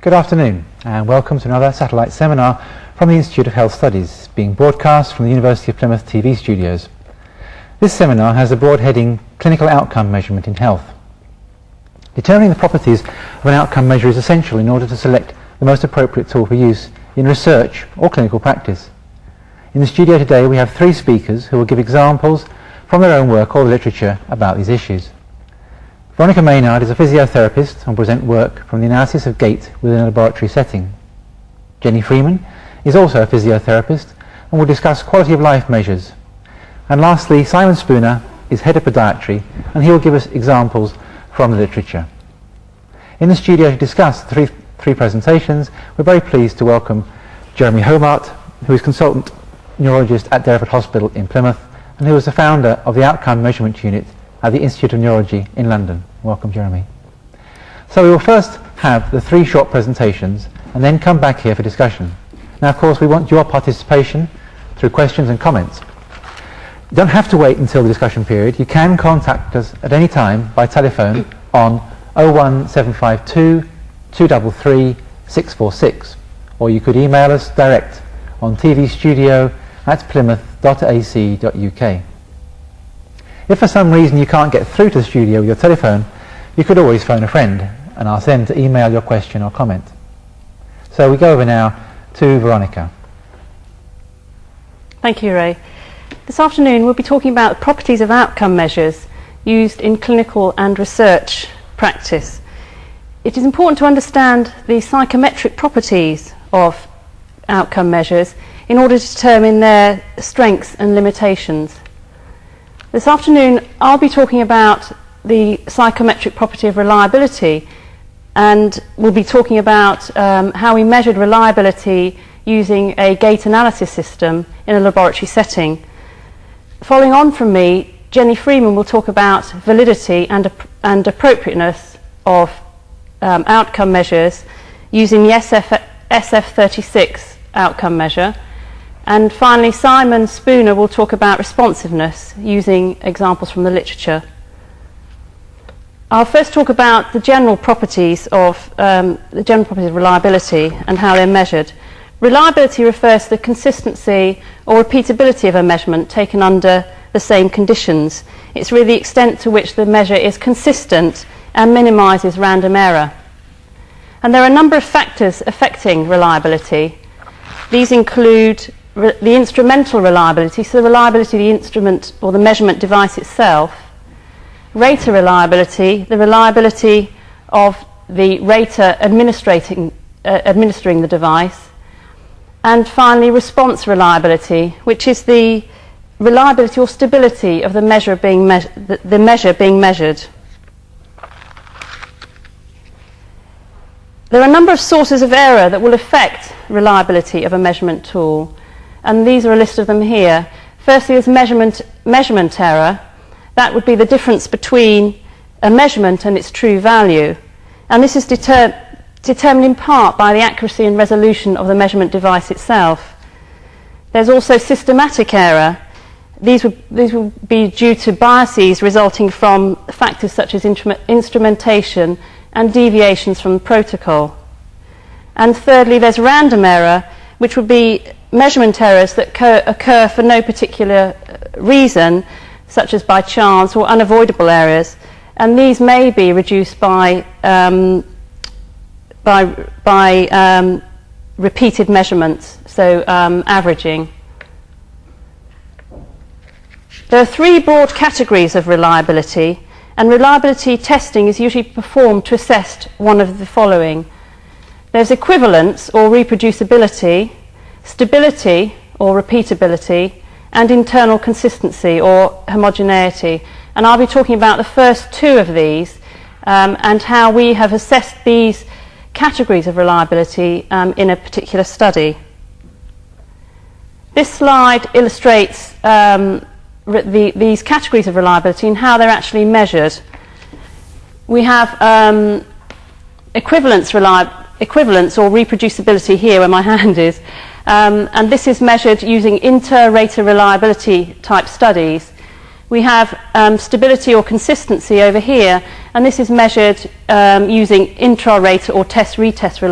Good afternoon and welcome to another satellite seminar from the Institute of Health Studies, being broadcast from the University of Plymouth TV studios. This seminar has the broad heading Clinical Outcome Measurement in Health. Determining the properties of an outcome measure is essential in order to select the most appropriate tool for use in research or clinical practice. In the studio today we have three speakers who will give examples from their own work or the literature about these issues. Veronica Nard is a physiotherapist and will present work from the analysis of gait within a laboratory setting. Freeman is also a physiotherapist and will discuss quality of life measures. And lastly, Simon Spooner is head of podiatry and he will give us examples from the literature. In the studio to discuss the three presentations, we're very pleased to welcome Jeremy Homart, who is consultant neurologist at Derriford Hospital in Plymouth and who is the founder of the Outcome Measurement Unit at the Institute of Neurology in London. Welcome, Jeremy. So we will first have the three short presentations and then come back here for discussion. Now, of course, we want your participation through questions and comments. You don't have to wait until the discussion period. You can contact us at any time by telephone on 01752 233 646, or you could email us direct on tvstudio@plymouth.ac.uk. If for some reason you can't get through to the studio with your telephone, you could always phone a friend and ask them to email your question or comment. So we go over now to Veronica. Thank you, Ray. This afternoon we'll be talking about the properties of outcome measures used in clinical and research practice. It is important to understand the psychometric properties of outcome measures in order to determine their strengths and limitations. This afternoon I'll be talking about the psychometric property of reliability, and we'll be talking about how we measured reliability using a gait analysis system in a laboratory setting. Following on from me, Freeman will talk about validity and appropriateness of outcome measures using the SF36 outcome measure. And finally, Simon Spooner will talk about responsiveness using examples from the literature. I'll first talk about the general properties of reliability and how they're measured. Reliability refers to the consistency or repeatability of a measurement taken under the same conditions. It's really the extent to which the measure is consistent and minimises random error. And there are a number of factors affecting reliability. These include the instrumental reliability, so the reliability of the instrument or the measurement device itself, rater reliability, the reliability of the rater administering the device, and finally response reliability, which is the reliability or stability of the measure being measured. There are a number of sources of error that will affect reliability of a measurement tool, and these are a list of them here. Firstly, there's measurement error. That would be the difference between a measurement and its true value, and this is determined in part by the accuracy and resolution of the measurement device itself. There's also systematic error. These will be due to biases resulting from factors such as instrumentation and deviations from the protocol. And thirdly, there's random error, which would be measurement errors that occur for no particular reason, such as by chance or unavoidable errors, and these may be reduced by repeated measurements, so averaging. There are three broad categories of reliability, and reliability testing is usually performed to assess one of the following. There's equivalence or reproducibility, stability or repeatability, and internal consistency or homogeneity. And I'll be talking about the first two of these and how we have assessed these categories of reliability in a particular study. This slide illustrates these categories of reliability and how they're actually measured. We have equivalence or reproducibility here where my hand is, and this is measured using inter-rater reliability type studies. We have stability or consistency over here, and this is measured using intra-rater or test-retest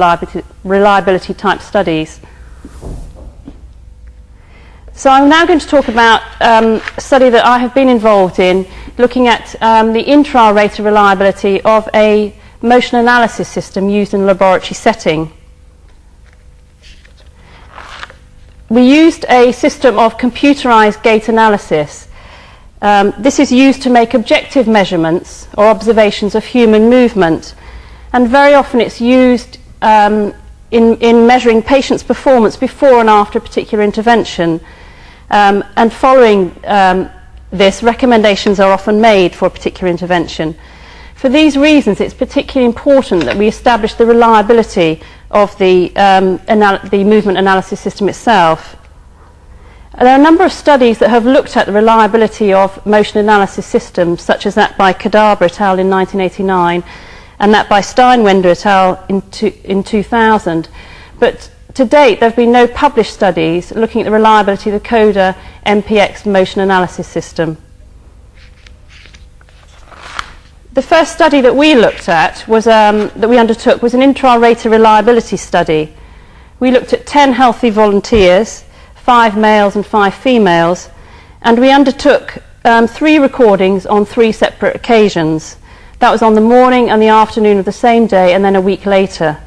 reliability type studies. So I'm now going to talk about a study that I have been involved in, looking at the intra-rater reliability of a motion analysis system used in a laboratory setting. We used a system of computerized gait analysis. This is used to make objective measurements or observations of human movement, and very often it's used in measuring patients' performance before and after a particular intervention. And following this, recommendations are often made for a particular intervention. For these reasons, it's particularly important that we establish the reliability of the movement analysis system itself. There are a number of studies that have looked at the reliability of motion analysis systems, such as that by Kadabra et al. In 1989 and that by Steinwender et al. in 2000. But to date, there have been no published studies looking at the reliability of the CODA MPX motion analysis system. The first study that we looked at was that we undertook was an intra-rater reliability study. We looked at 10 healthy volunteers, 5 males and 5 females, and we undertook 3 recordings on 3 separate occasions. That was on the morning and the afternoon of the same day, and then a week later.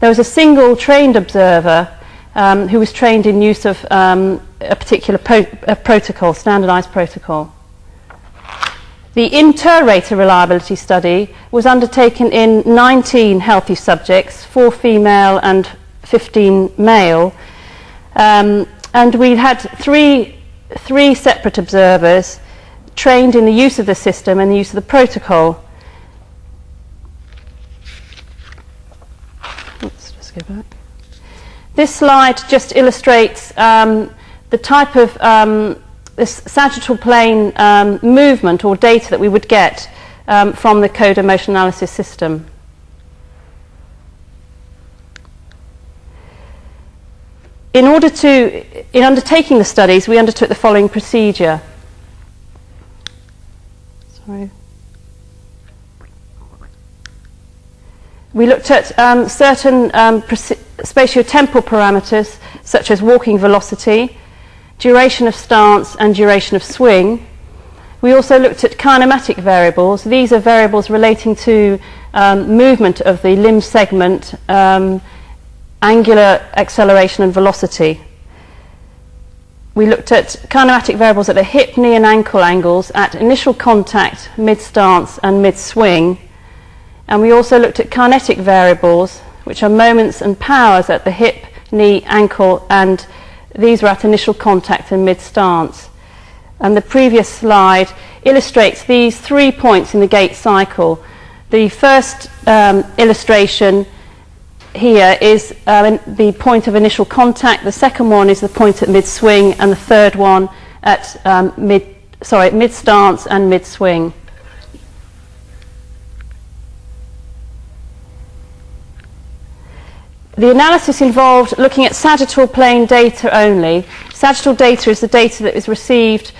There was a single trained observer who was trained in use of a particular protocol, standardized protocol. The inter-rater reliability study was undertaken in 19 healthy subjects, 4 female and 15 male, and we had three separate observers trained in the use of the system and the use of the protocol. Let's just go back. This slide just illustrates the type of this sagittal plane movement or data that we would get from the CODA motion analysis system. In undertaking the studies, we undertook the following procedure. Sorry. We looked at certain spatiotemporal parameters, such as walking velocity, duration of stance and duration of swing. We also looked at kinematic variables. These are variables relating to movement of the limb segment, angular acceleration and velocity. We looked at kinematic variables at the hip, knee and ankle angles at initial contact, mid-stance and mid-swing. And we also looked at kinetic variables, which are moments and powers at the hip, knee, ankle, and these were at initial contact and mid-stance. And the previous slide illustrates these 3 points in the gait cycle. The first illustration here is the point of initial contact. The second one is the point at mid-swing, and the third one at mid-stance and mid-swing. The analysis involved looking at sagittal plane data only. Sagittal data is the data that is received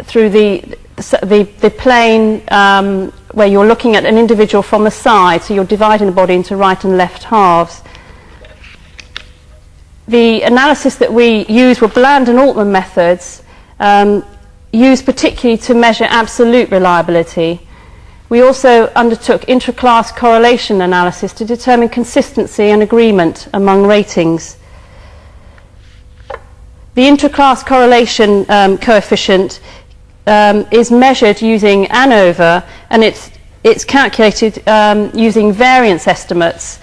through the plane where you're looking at an individual from the side, so you're dividing the body into right and left halves. The analysis that we used were Bland and Altman methods, used particularly to measure absolute reliability. We also undertook intra-class correlation analysis to determine consistency and agreement among ratings. The intra-class correlation coefficient is measured using ANOVA, and it's calculated using variance estimates,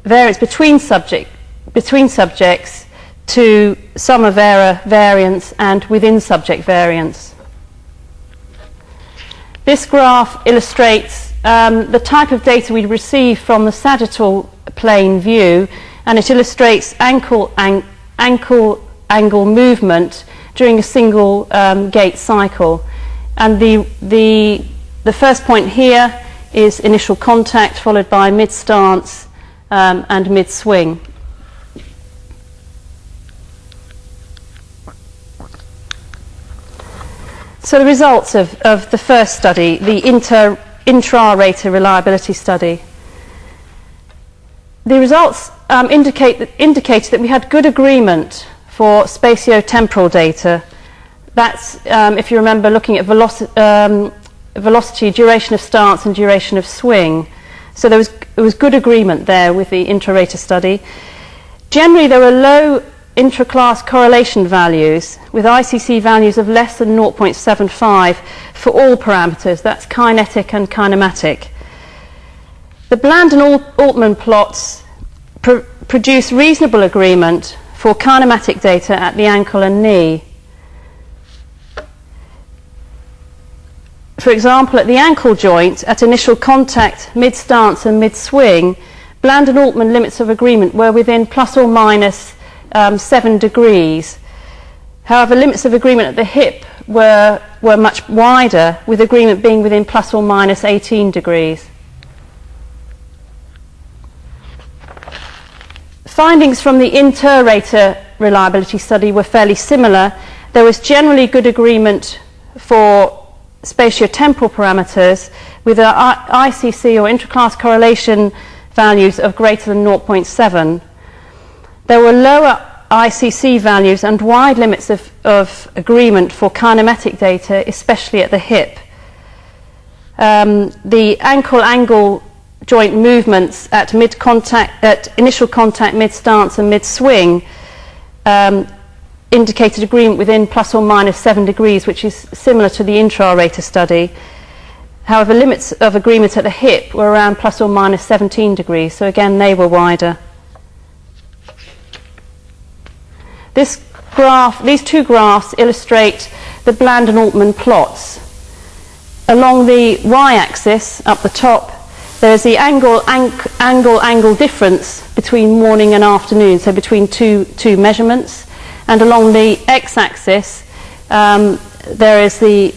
variance between subjects to sum of error variance and within subject variance. This graph illustrates the type of data we receive from the sagittal plane view, and it illustrates ankle angle movement during a single gait cycle. And the first point here is initial contact, followed by mid-stance and mid-swing. So the results of the first study, the intra-rater reliability study. The results indicated that we had good agreement for spatio-temporal data. That's, if you remember, looking at velocity, duration of stance and duration of swing. So there was good agreement there with the intra-rater study. Generally, there were low intra-class correlation values with ICC values of less than 0.75 for all parameters. That's kinetic and kinematic. The Bland and Altman plots produce reasonable agreement for kinematic data at the ankle and knee. For example, at the ankle joint, at initial contact, mid-stance and mid-swing, Bland and Altman limits of agreement were within plus or minus 7 degrees. However, limits of agreement at the hip were much wider, with agreement being within plus or minus 18 degrees. Findings from the inter-rater reliability study were fairly similar. There was generally good agreement for spatiotemporal parameters with ICC or intraclass correlation values of greater than 0.7. There were lower ICC values and wide limits of agreement for kinematic data, especially at the hip. The ankle angle joint movements at initial contact, mid-stance and mid-swing indicated agreement within plus or minus 7 degrees, which is similar to the intra-rater study. However, limits of agreement at the hip were around plus or minus 17 degrees, so again they were wider. These two graphs illustrate the Bland and Altman plots. Along the y-axis, up the top, there's the angle difference between morning and afternoon, so between two measurements. And along the x-axis, there is the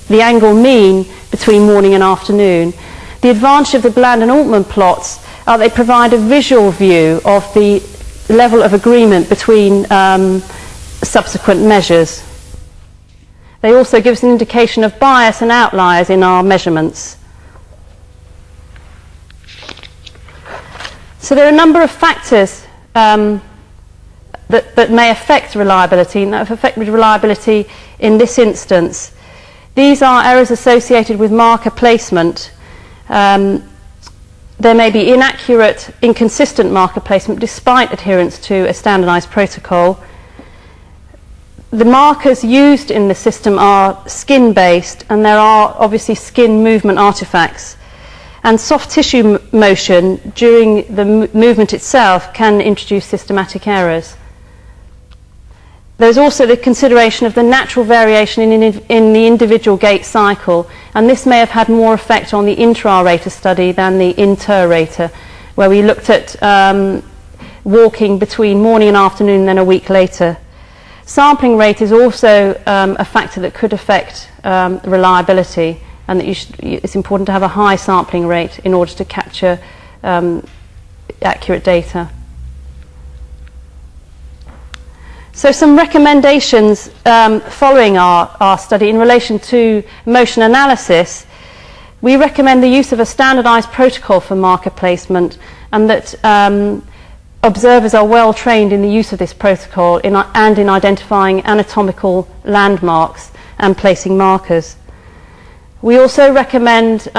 angle mean between morning and afternoon. The advantage of the Bland and Altman plots are they provide a visual view of the level of agreement between subsequent measures. They also give us an indication of bias and outliers in our measurements. So there are a number of factors that may affect reliability, and that have affected reliability in this instance. These are errors associated with marker placement. There may be inaccurate, inconsistent marker placement despite adherence to a standardized protocol. The markers used in the system are skin-based, and there are obviously skin movement artifacts. And soft tissue motion during the movement itself can introduce systematic errors. There's also the consideration of the natural variation in the individual gait cycle, and this may have had more effect on the intra-rater study than the inter-rater, where we looked at walking between morning and afternoon and then a week later. Sampling rate is also a factor that could affect reliability, and that it's important to have a high sampling rate in order to capture accurate data. So some recommendations following our study in relation to motion analysis. We recommend the use of a standardized protocol for marker placement, and that observers are well trained in the use of this protocol and in identifying anatomical landmarks and placing markers. We also recommend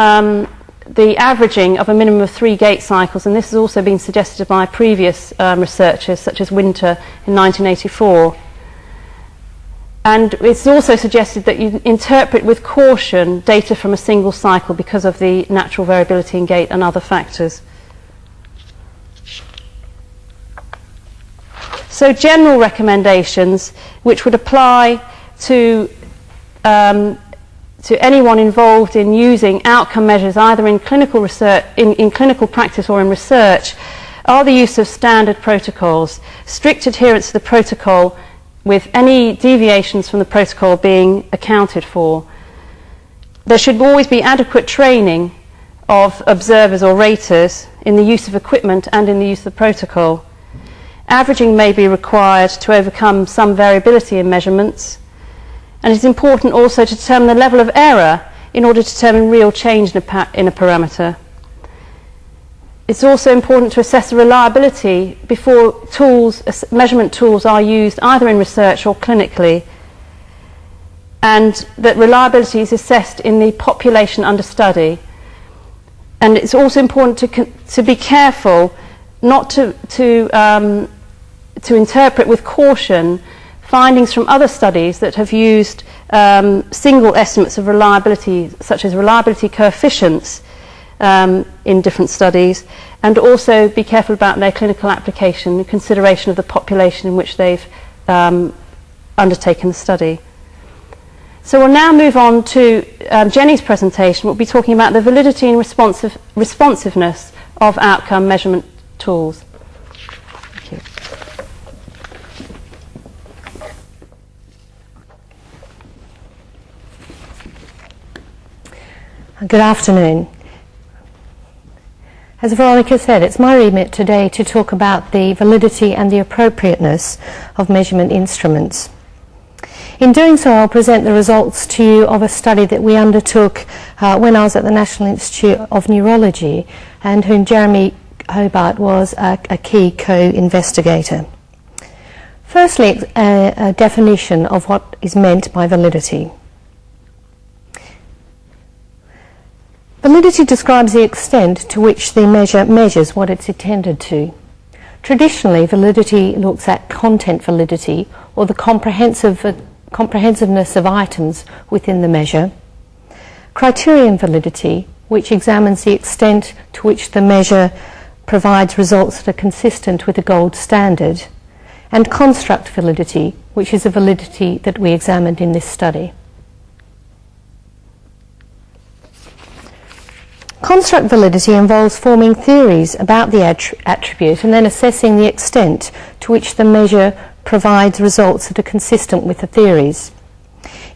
the averaging of a minimum of 3 gait cycles, and this has also been suggested by previous researchers such as Winter in 1984. And it's also suggested that you interpret with caution data from a single cycle because of the natural variability in gait and other factors. So general recommendations which would apply to anyone involved in using outcome measures either in clinical research, in clinical practice or in research, are the use of standard protocols, strict adherence to the protocol with any deviations from the protocol being accounted for. There should always be adequate training of observers or raters in the use of equipment and in the use of the protocol. Averaging may be required to overcome some variability in measurements. And it's important also to determine the level of error in order to determine real change in a parameter. It's also important to assess the reliability before measurement tools are used either in research or clinically, and that reliability is assessed in the population under study. And it's also important to be careful not to interpret with caution findings from other studies that have used single estimates of reliability, such as reliability coefficients, in different studies, and also be careful about their clinical application and consideration of the population in which they've undertaken the study. So we'll now move on to Jenny's presentation. We'll be talking about the validity and responsiveness of outcome measurement tools. Thank you. Good afternoon. As Veronica said, it's my remit today to talk about the validity and the appropriateness of measurement instruments. In doing so, I'll present the results to you of a study that we undertook when I was at the National Institute of Neurology, and whom Jeremy Hobart was a key co-investigator. Firstly, a definition of what is meant by validity. Validity describes the extent to which the measure measures what it's intended to. Traditionally, validity looks at content validity, or the comprehensiveness of items within the measure. Criterion validity, which examines the extent to which the measure provides results that are consistent with the gold standard. And construct validity, which is a validity that we examined in this study. Construct validity involves forming theories about the attribute and then assessing the extent to which the measure provides results that are consistent with the theories.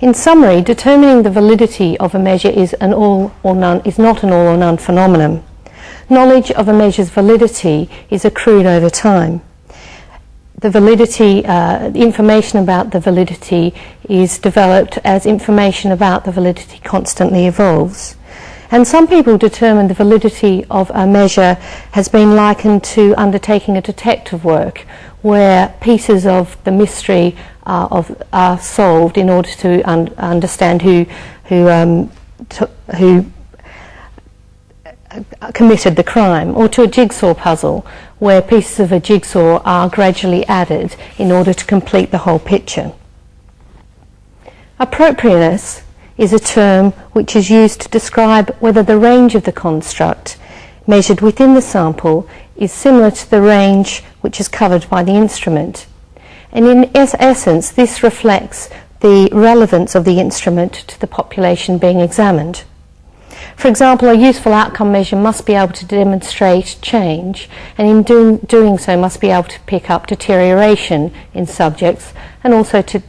In summary, determining the validity of a measure is not an all or none phenomenon. Knowledge of a measure's validity is accrued over time. The validity, information about the validity is developed as information about the validity constantly evolves. And some people determine the validity of a measure has been likened to undertaking a detective work, where pieces of the mystery are solved in order to understand who committed the crime, or to a jigsaw puzzle, where pieces of a jigsaw are gradually added in order to complete the whole picture. Appropriateness is a term which is used to describe whether the range of the construct measured within the sample is similar to the range which is covered by the instrument. And in essence, this reflects the relevance of the instrument to the population being examined. For example, a useful outcome measure must be able to demonstrate change, and in doing so must be able to pick up deterioration in subjects, and also to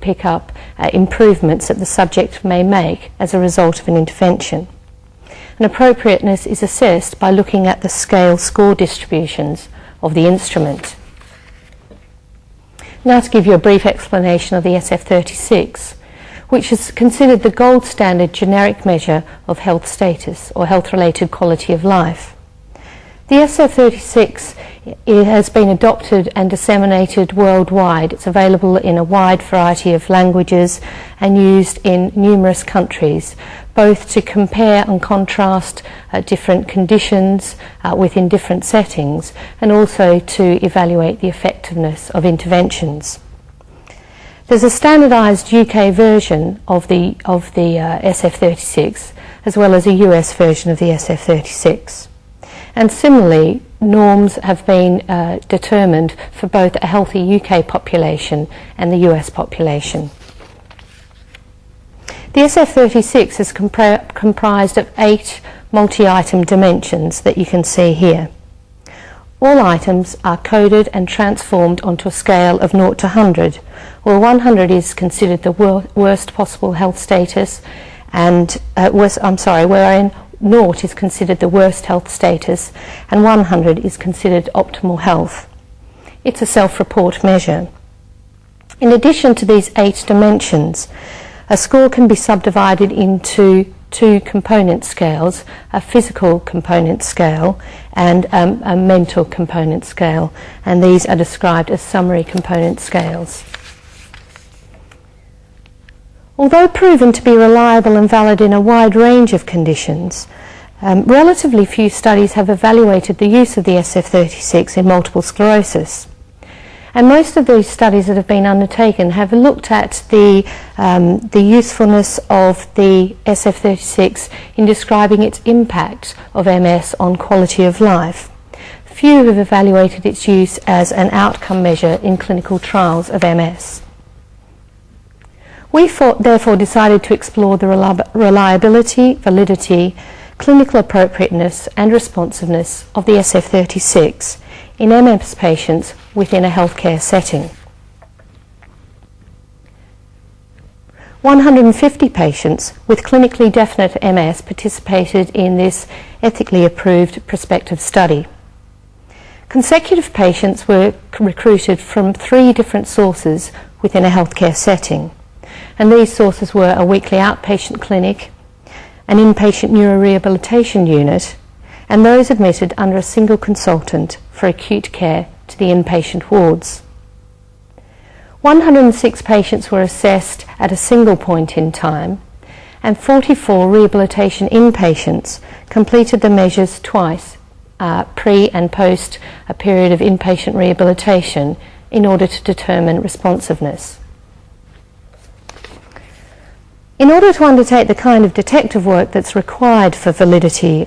pick up improvements that the subject may make as a result of an intervention. And appropriateness is assessed by looking at the scale score distributions of the instrument. Now to give you a brief explanation of the SF36, which is considered the gold standard generic measure of health status or health-related quality of life. The SF36 has been adopted and disseminated worldwide. It's available in a wide variety of languages and used in numerous countries, both to compare and contrast different conditions within different settings, and also to evaluate the effectiveness of interventions. There's a standardised UK version of the SF36, as well as a US version of the SF36. And similarly, norms have been determined for both a healthy UK population and the US population. The SF36 is comprised of 8 multi-item dimensions that you can see here. All items are coded and transformed onto a scale of 0 to 100, where 100 is considered the worst possible health status, and wherein 0 is considered the worst health status, and 100 is considered optimal health. It's a self-report measure. In addition to these 8 dimensions, a score can be subdivided into 2 component scales, a physical component scale and a mental component scale, and these are described as summary component scales. Although proven to be reliable and valid in a wide range of conditions, relatively few studies have evaluated the use of the SF-36 in multiple sclerosis. And most of these studies that have been undertaken have looked at the usefulness of the SF-36 in describing its impact of MS on quality of life. Few have evaluated its use as an outcome measure in clinical trials of MS. We therefore decided to explore the reliability, validity, clinical appropriateness and responsiveness of the SF-36 in MS patients within a healthcare setting. 150 patients with clinically definite MS participated in this ethically approved prospective study. Consecutive patients were recruited from 3 different sources within a healthcare setting, and these sources were a weekly outpatient clinic, an inpatient neurorehabilitation unit, and those admitted under a single consultant for acute care to the inpatient wards. 106 patients were assessed at a single point in time, and 44 rehabilitation inpatients completed the measures twice, pre and post a period of inpatient rehabilitation, in order to determine responsiveness. In order to undertake the kind of detective work that's required for validity,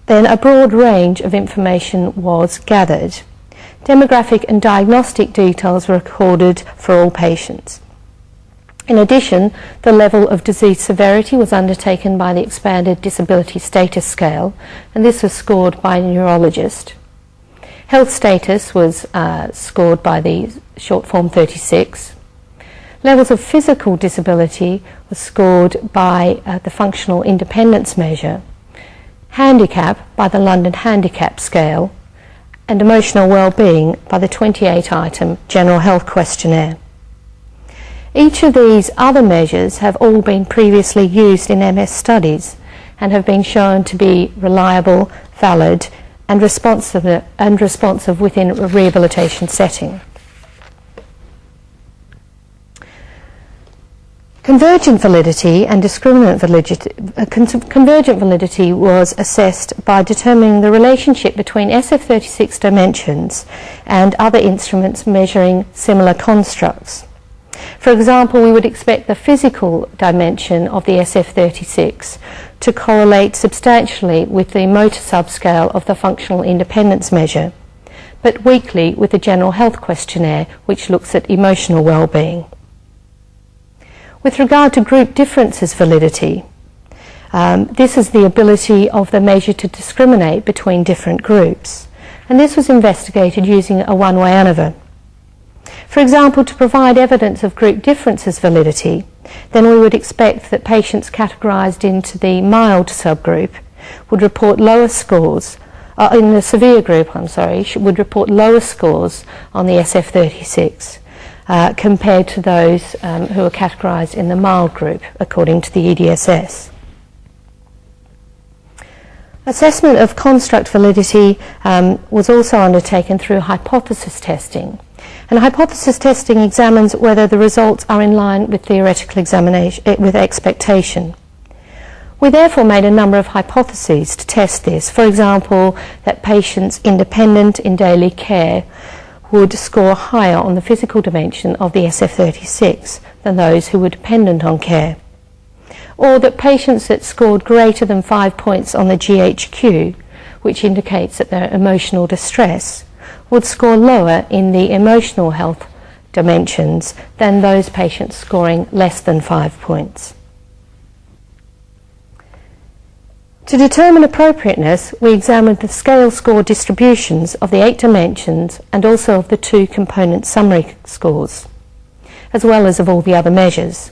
then a broad range of information was gathered. Demographic and diagnostic details were recorded for all patients. In addition, the level of disease severity was undertaken by the expanded disability status scale, and this was scored by a neurologist. Health status was scored by the short form 36. Levels of physical disability were scored by the functional independence measure, handicap by the London Handicap Scale, and emotional well-being by the 28-item General Health Questionnaire. Each of these other measures have all been previously used in MS studies and have been shown to be reliable, valid, and responsive within a rehabilitation setting. Convergent validity and discriminant validity. Convergent validity was assessed by determining the relationship between SF-36 dimensions and other instruments measuring similar constructs. For example, we would expect the physical dimension of the SF-36 to correlate substantially with the motor subscale of the functional independence measure, but weakly with the General Health Questionnaire, which looks at emotional well-being. With regard to group differences validity, this is the ability of the measure to discriminate between different groups, and this was investigated using a one-way ANOVA. For example, to provide evidence of group differences validity, then we would expect that patients categorised into the mild subgroup would report lower scores, in the severe group, would report lower scores on the SF-36 compared to those who are categorised in the mild group, according to the EDSS. Assessment of construct validity was also undertaken through hypothesis testing. And hypothesis testing examines whether the results are in line with theoretical examination, with expectation. We therefore made a number of hypotheses to test this. For example, that patients independent in daily care would score higher on the physical dimension of the SF-36 than those who were dependent on care. Or that patients that scored greater than 5 points on the GHQ, which indicates that they're emotional distress, would score lower in the emotional health dimensions than those patients scoring less than 5 points. To determine appropriateness, we examined the scale score distributions of the 8 dimensions and also of the 2 component summary scores, as well as of all the other measures.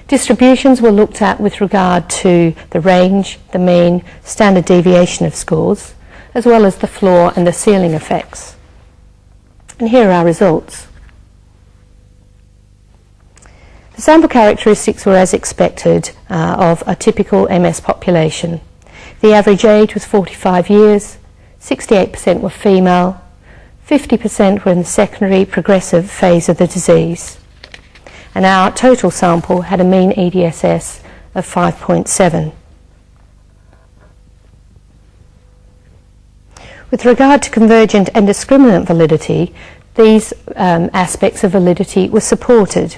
Distributions were looked at with regard to the range, the mean, standard deviation of scores, as well as the floor and the ceiling effects. And here are our results. The sample characteristics were as expected of a typical MS population. The average age was 45 years, 68% were female, 50% were in the secondary progressive phase of the disease. And our total sample had a mean EDSS of 5.7. With regard to convergent and discriminant validity, these aspects of validity were supported.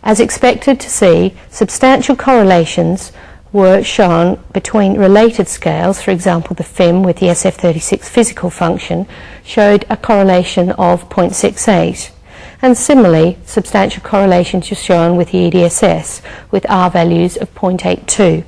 As expected to see, substantial correlations were shown between related scales. For example, the FIM with the SF36 physical function showed a correlation of 0.68. And similarly, substantial correlations were shown with the EDSS with R values of 0.82.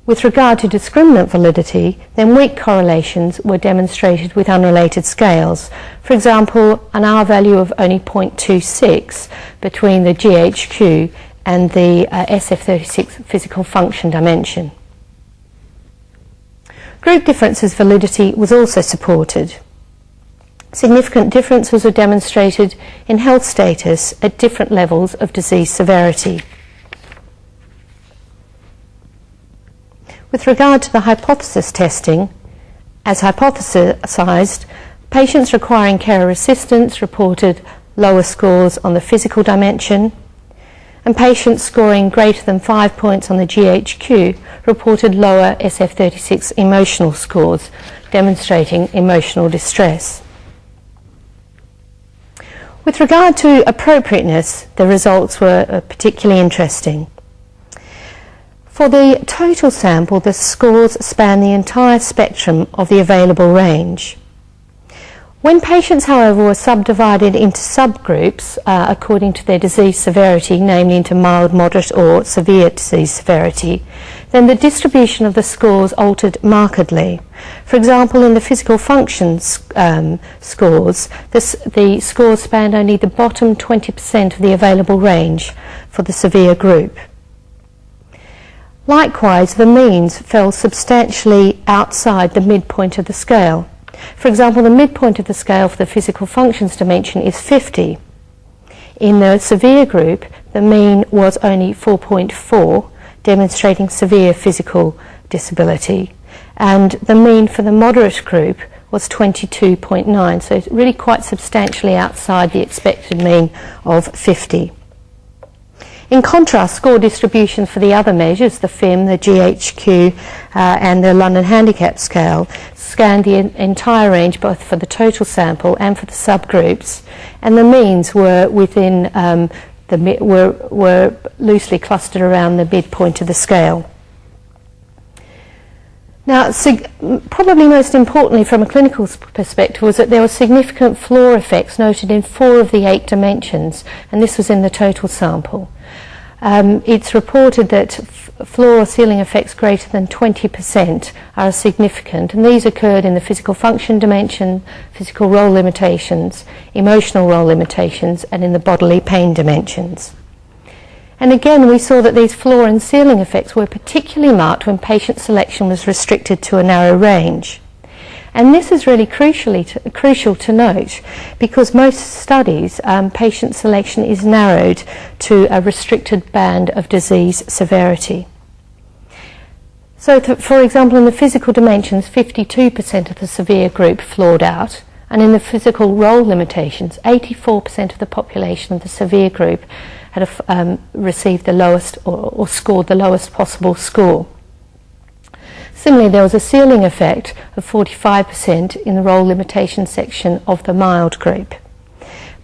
With regard to discriminant validity, then weak correlations were demonstrated with unrelated scales. For example, an R value of only 0.26 between the GHQ and the SF36 physical function dimension. Group differences validity was also supported. Significant differences were demonstrated in health status at different levels of disease severity. With regard to the hypothesis testing, as hypothesized, patients requiring carer assistance reported lower scores on the physical dimension, and patients scoring greater than 5 points on the GHQ reported lower SF36 emotional scores, demonstrating emotional distress. With regard to appropriateness, the results were particularly interesting. For the total sample, the scores span the entire spectrum of the available range. When patients, however, were subdivided into subgroups according to their disease severity, namely into mild, moderate or severe disease severity, then the distribution of the scores altered markedly. For example, in the physical functions scores, the scores spanned only the bottom 20% of the available range for the severe group. Likewise, the means fell substantially outside the midpoint of the scale. For example, the midpoint of the scale for the physical functions dimension is 50. In the severe group, the mean was only 4.4, demonstrating severe physical disability. And the mean for the moderate group was 22.9, so it's really quite substantially outside the expected mean of 50. In contrast, score distributions for the other measures, the FIM, the GHQ and the London Handicap Scale, scanned the entire range both for the total sample and for the subgroups, and the means were within were loosely clustered around the midpoint of the scale. Now, probably most importantly from a clinical perspective was that there were significant floor effects noted in 4 of the 8 dimensions, and this was in the total sample. It's reported that floor or ceiling effects greater than 20% are significant, and these occurred in the physical function dimension, physical role limitations, emotional role limitations, and in the bodily pain dimensions. And again, we saw that these floor and ceiling effects were particularly marked when patient selection was restricted to a narrow range. And this is really crucial to note, because most studies, patient selection is narrowed to a restricted band of disease severity. So, for example, in the physical dimensions, 52% of the severe group floored out, and in the physical role limitations, 84% of the population of the severe group had received the lowest or scored the lowest possible score. Similarly, there was a ceiling effect of 45% in the role limitation section of the mild group.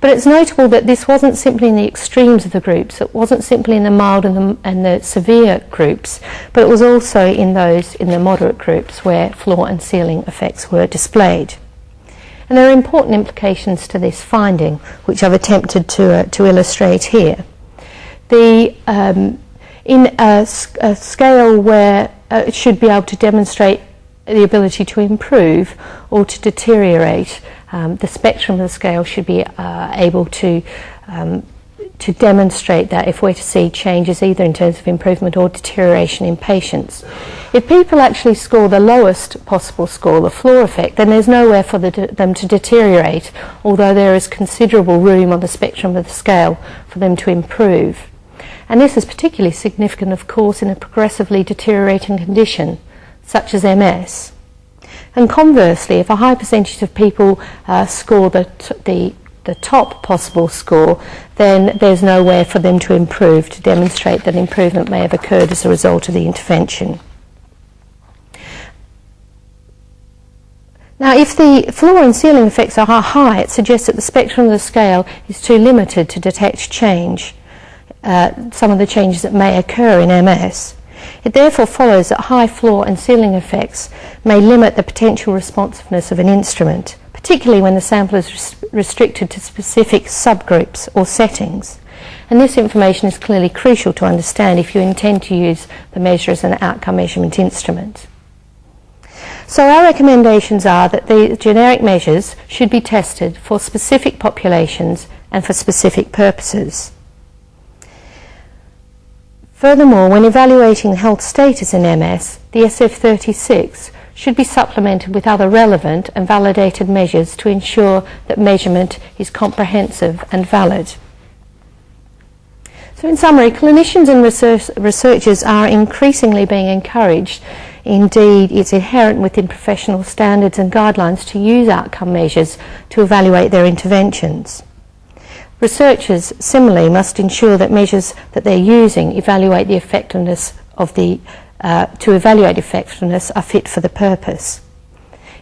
But it's notable that this wasn't simply in the extremes of the groups, it wasn't simply in the mild and the severe groups, but it was also in those in the moderate groups where floor and ceiling effects were displayed. And there are important implications to this finding, which I've attempted to illustrate here. In a scale where it should be able to demonstrate the ability to improve or to deteriorate, the spectrum of the scale should be able to to demonstrate that if we're to see changes either in terms of improvement or deterioration in patients. If people actually score the lowest possible score, the floor effect, then there's nowhere for them to deteriorate, although there is considerable room on the spectrum of the scale for them to improve. And this is particularly significant, of course, in a progressively deteriorating condition, such as MS. And conversely, if a high percentage of people score the top possible score, then there's nowhere for them to improve, to demonstrate that improvement may have occurred as a result of the intervention. Now, if the floor and ceiling effects are high, it suggests that the spectrum of the scale is too limited to detect change, some of the changes that may occur in MS. It therefore follows that high floor and ceiling effects may limit the potential responsiveness of an instrument, particularly when the sample is restricted to specific subgroups or settings. And this information is clearly crucial to understand if you intend to use the measure as an outcome measurement instrument. So our recommendations are that the generic measures should be tested for specific populations and for specific purposes. Furthermore, when evaluating the health status in MS, the SF36 should be supplemented with other relevant and validated measures to ensure that measurement is comprehensive and valid. So in summary, clinicians and researchers are increasingly being encouraged, indeed it's inherent within professional standards and guidelines, to use outcome measures to evaluate their interventions. Researchers similarly must ensure that measures that they're using evaluate the effectiveness of to evaluate effectiveness are fit for the purpose.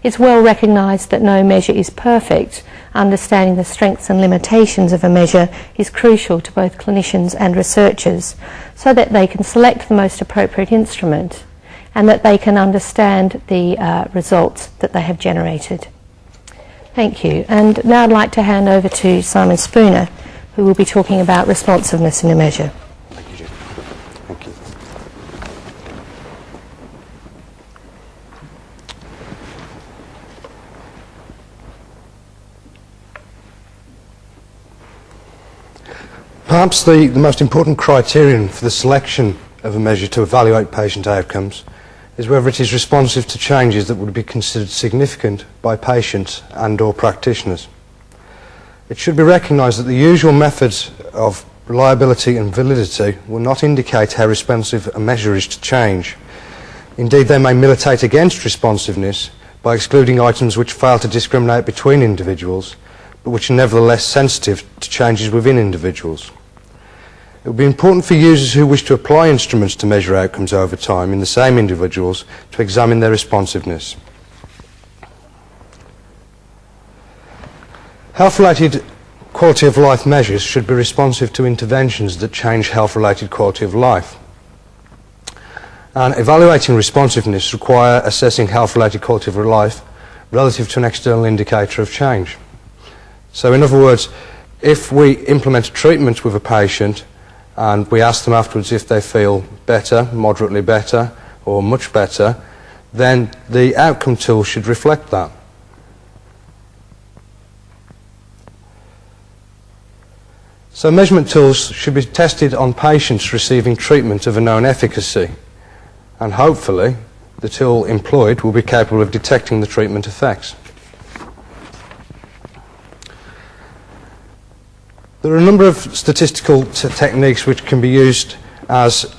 It's well recognised that no measure is perfect. Understanding the strengths and limitations of a measure is crucial to both clinicians and researchers, so that they can select the most appropriate instrument and that they can understand the results that they have generated. Thank you. And now I'd like to hand over to Simon Spooner, who will be talking about responsiveness in a measure. Thank you, Jim. Thank you. Perhaps the most important criterion for the selection of a measure to evaluate patient outcomes is whether it is responsive to changes that would be considered significant by patients and/or practitioners. It should be recognised that the usual methods of reliability and validity will not indicate how responsive a measure is to change. Indeed, they may militate against responsiveness by excluding items which fail to discriminate between individuals, but which are nevertheless sensitive to changes within individuals. It will be important for users who wish to apply instruments to measure outcomes over time in the same individuals to examine their responsiveness. Health-related quality of life measures should be responsive to interventions that change health-related quality of life. And evaluating responsiveness requires assessing health-related quality of life relative to an external indicator of change. So in other words, if we implement a treatment with a patient and we ask them afterwards if they feel better, moderately better, or much better, then the outcome tool should reflect that. So measurement tools should be tested on patients receiving treatment of a known efficacy, and hopefully the tool employed will be capable of detecting the treatment effects. There are a number of statistical techniques which can be used as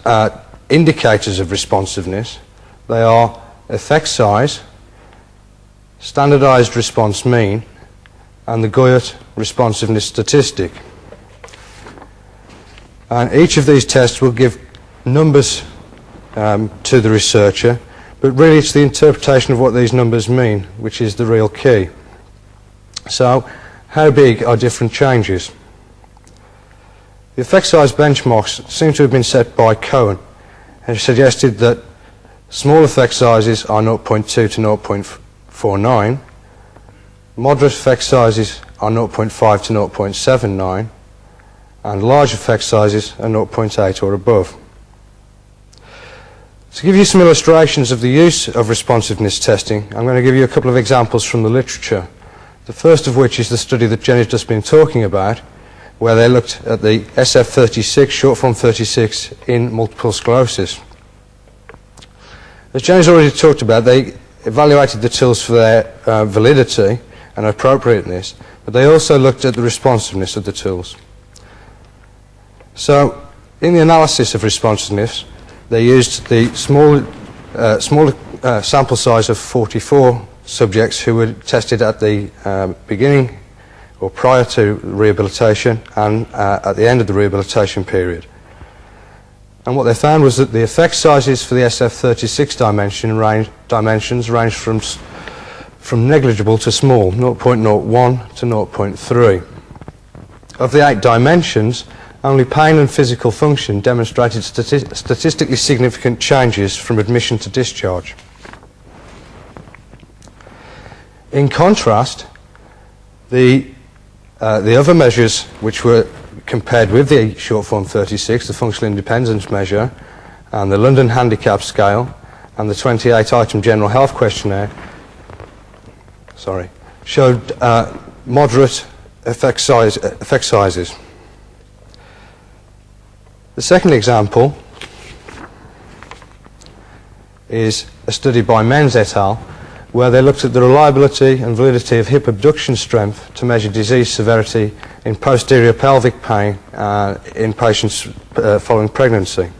indicators of responsiveness. They are effect size, standardized response mean, and the Goyot responsiveness statistic. And each of these tests will give numbers to the researcher, but really it's the interpretation of what these numbers mean which is the real key. So, how big are different changes? The effect size benchmarks seem to have been set by Cohen and suggested that small effect sizes are 0.2 to 0.49, moderate effect sizes are 0.5 to 0.79, and large effect sizes are 0.8 or above. To give you some illustrations of the use of responsiveness testing, I'm going to give you a couple of examples from the literature. The first of which is the study that Jenny's just been talking about, where they looked at the SF36, short form 36, in multiple sclerosis. As James already talked about, they evaluated the tools for their validity and appropriateness, but they also looked at the responsiveness of the tools. So, in the analysis of responsiveness, they used the smaller sample size of 44 subjects who were tested at the beginning or prior to rehabilitation and at the end of the rehabilitation period. And what they found was that the effect sizes for the SF36 dimensions ranged from negligible to small, 0.01 to 0.3. Of the 8 dimensions, only pain and physical function demonstrated statistically significant changes from admission to discharge. In contrast, the other measures which were compared with the short form 36, the functional independence measure and the London Handicap Scale and the 28-item general health questionnaire, showed moderate effect sizes. The second example is a study by Menz et al., where they looked at the reliability and validity of hip abduction strength to measure disease severity in posterior pelvic pain in patients following pregnancy.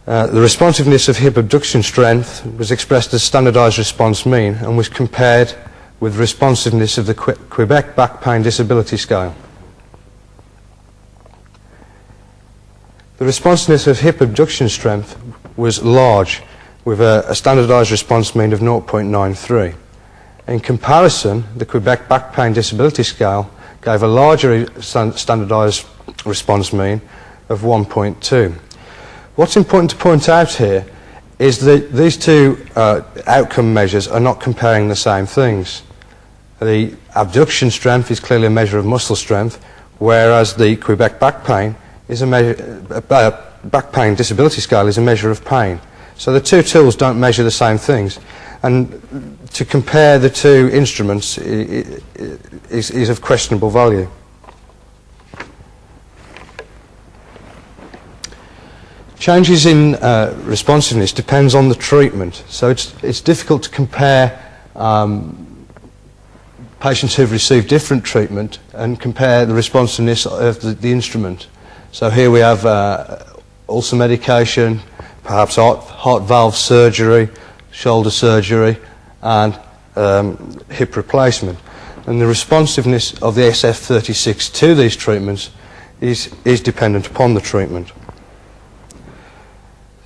The responsiveness of hip abduction strength was expressed as standardized response mean and was compared with responsiveness of the Quebec Back Pain Disability Scale. The responsiveness of hip abduction strength was large, with a standardized response mean of 0.93. In comparison, the Quebec Back Pain Disability Scale gave a larger standardized response mean of 1.2. What's important to point out here is that these two outcome measures are not comparing the same things. The abduction strength is clearly a measure of muscle strength, whereas the Quebec Back Pain is a measure, Back Pain Disability Scale is a measure of pain. So the two tools don't measure the same things, and to compare the two instruments is of questionable value. Changes in responsiveness depends on the treatment, so it's difficult to compare patients who've received different treatment and compare the responsiveness of the instrument. So here we have ulcer medication, perhaps heart valve surgery, shoulder surgery, and hip replacement. And the responsiveness of the SF36 to these treatments is dependent upon the treatment.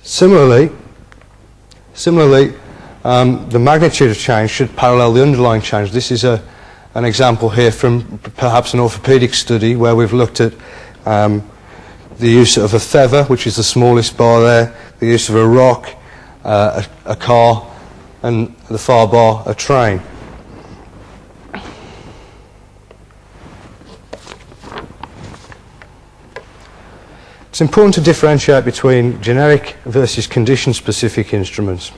Similarly, the magnitude of change should parallel the underlying change. This is an example here from perhaps an orthopaedic study where we've looked at the use of a feather, which is the smallest bar there, the use of a rock, a car, and the far bar, a train. It's important to differentiate between generic versus condition-specific instruments.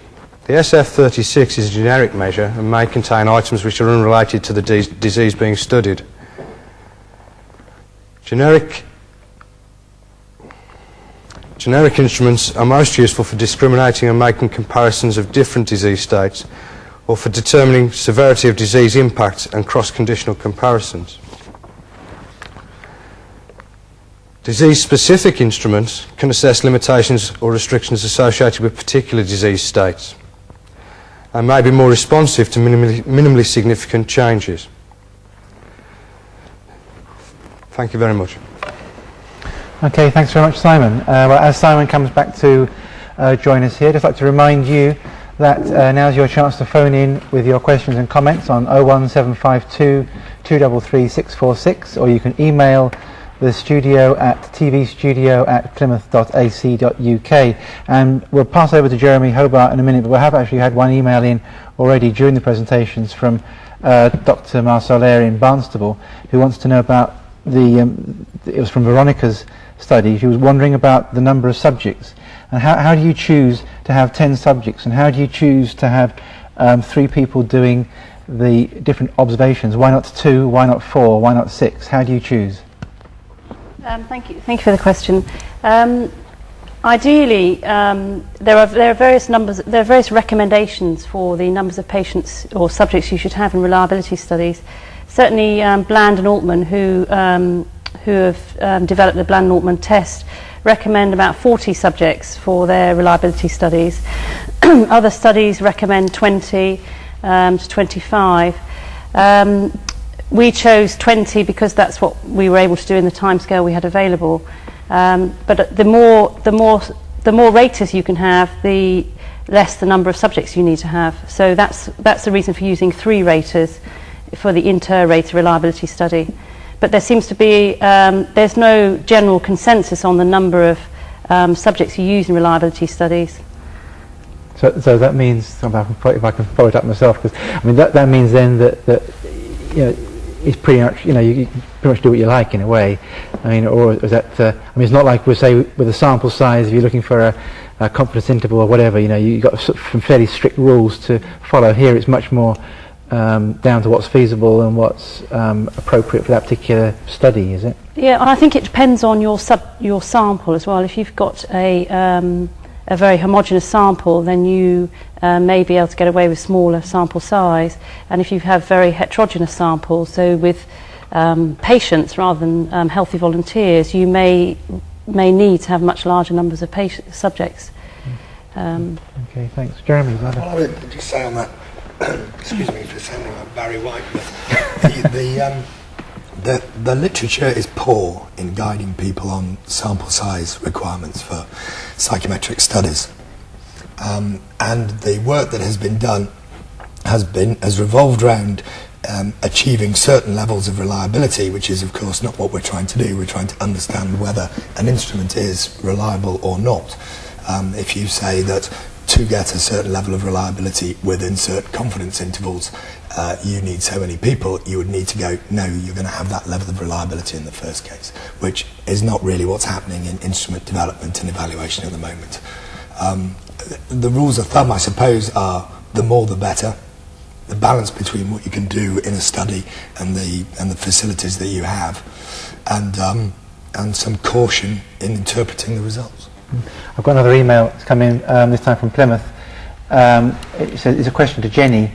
The SF36 is a generic measure and may contain items which are unrelated to the disease being studied. Generic instruments are most useful for discriminating and making comparisons of different disease states, or for determining severity of disease impacts and cross-conditional comparisons. Disease-specific instruments can assess limitations or restrictions associated with particular disease states and may be more responsive to minimally significant changes. Thank you very much. Okay, thanks very much, Simon. Well, as Simon comes back to join us here, I'd just like to remind you that now's your chance to phone in with your questions and comments on 01752 233 646, or you can email the studio at tvstudio@plymouth.ac.uk, and we'll pass over to Jeremy Hobart in a minute, but we have actually had one email in already during the presentations from Dr. Marcel in Barnstable, who wants to know about it was from Veronica's study. She was wondering about the number of subjects, and how do you choose to have 10 subjects, and how do you choose to have 3 people doing the different observations? Why not 2? Why not 4? Why not 6? How do you choose? Thank you for the question. Ideally, there are various recommendations for the numbers of patients or subjects you should have in reliability studies. Certainly, Bland and Altman, who have developed the Bland and Altman test, recommend about 40 subjects for their reliability studies. Other studies recommend 20 to 25. We chose 20 because that's what we were able to do in the timescale we had available. But the more raters you can have, the less the number of subjects you need to have. So that's the reason for using 3 raters for the inter-rater reliability study. But there seems to be there's no general consensus on the number of subjects you use in reliability studies. So that means, if I can follow it up myself, because I mean that means then that you know, it's pretty much, you know, you can pretty much do what you like in a way. I mean, or is that? I mean, it's not like we say with a sample size. If you're looking for a confidence interval or whatever, you know, you've got some fairly strict rules to follow. Here, it's much more down to what's feasible and what's appropriate for that particular study. Is it? Yeah, and I think it depends on your sample as well. If you've got a very homogeneous sample, then you may be able to get away with smaller sample size. And if you have very heterogeneous samples, so with patients rather than healthy volunteers, you may need to have much larger numbers of subjects. Okay, thanks. Jeremy? Well, I would just say on that, excuse me for sounding like Barry White, but the literature is poor in guiding people on sample size requirements for psychometric studies. And the work that has been done has revolved around achieving certain levels of reliability, which is of course not what we're trying to do. We're trying to understand whether an instrument is reliable or not. If you say that to get a certain level of reliability within certain confidence intervals, you need so many people, you would need to go, no, you're going to have that level of reliability in the first case, which is not really what's happening in instrument development and evaluation at the moment. The rules of thumb, I suppose, are the more the better. The balance between what you can do in a study and the facilities that you have, and some caution in interpreting the results. I've got another email that's come in, this time from Plymouth. It's a question to Jenny.